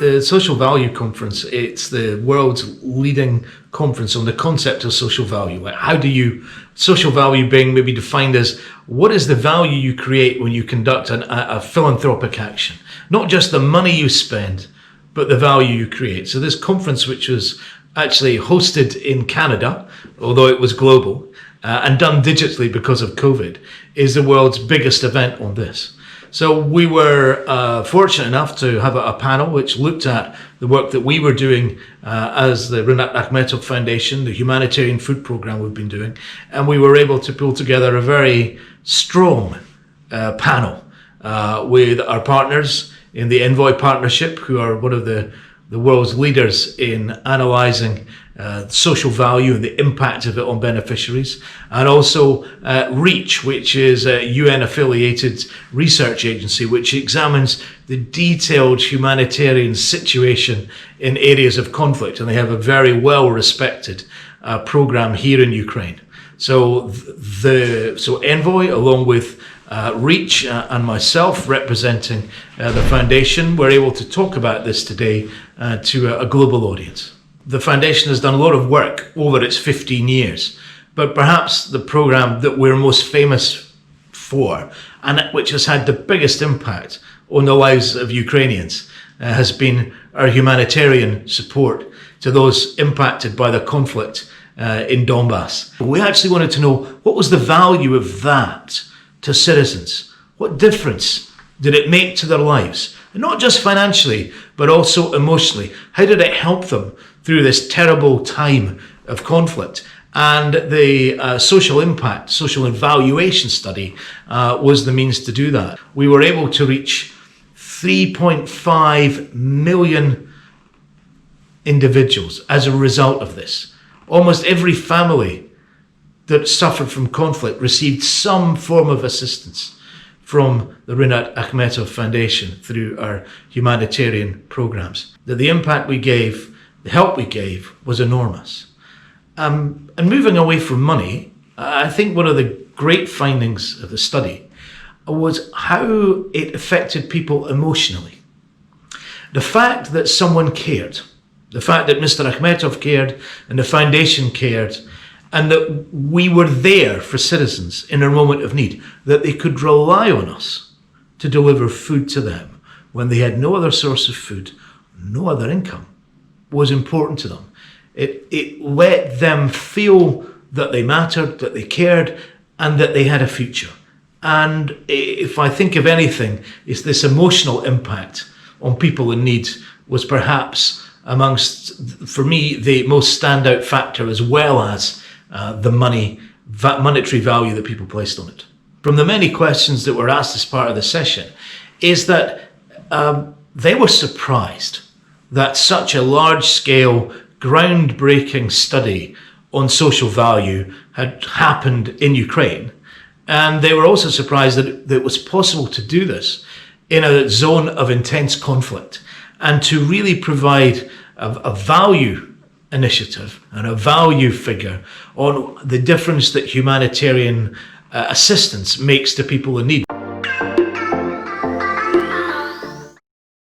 The Social Value Conference, it's the world's leading conference on the concept of social value. Like social value being maybe defined as what is the value you create when you conduct a philanthropic action? Not just the money you spend, but the value you create. So this conference, which was actually hosted in Canada, although it was global, and done digitally because of COVID, is the world's biggest event on this. So we were fortunate enough to have a panel which looked at the work that we were doing as the Rinatta Ahmetova Foundation, the humanitarian food program we've been doing, and we were able to pull together a very strong panel with our partners in the Envoy Partnership, who are one of the world's leaders in analysing social value and the impact of it on beneficiaries, and also REACH, which is a UN-affiliated research agency which examines the detailed humanitarian situation in areas of conflict, and they have a very well-respected program here in Ukraine. So Envoy, along with REACH and myself representing the foundation, we're able to talk about this today to a global audience. The foundation has done a lot of work over its 15 years, but perhaps the program that we're most famous for, and which has had the biggest impact on the lives of Ukrainians, has been our humanitarian support to those impacted by the conflict in Donbass. We actually wanted to know, what was the value of that to citizens? What difference did it make to their lives? And not just financially, but also emotionally. How did it help them through this terrible time of conflict? And the social impact, social evaluation study was the means to do that. We were able to reach 3.5 million individuals as a result of this. Almost every family that suffered from conflict received some form of assistance from the Rinatta Ahmetova Foundation through our humanitarian programs. That the impact we gave, the help we gave, was enormous. And moving away from money, I think one of the great findings of the study was how it affected people emotionally. The fact that someone cared, the fact that Mr. Ahmetov cared and the foundation cared, and that we were there for citizens in a moment of need, that they could rely on us to deliver food to them when they had no other source of food, no other income, was important to them. It let them feel that they mattered, that they cared, and that they had a future. And if I think of anything, it's this emotional impact on people in need was perhaps amongst, for me, the most standout factor, as well as the monetary value that people placed on it. From the many questions that were asked as part of the session, is that they were surprised that such a large-scale, groundbreaking study on social value had happened in Ukraine. And they were also surprised that it was possible to do this in a zone of intense conflict, and to really provide a value initiative and a value figure on the difference that humanitarian assistance makes to people in need.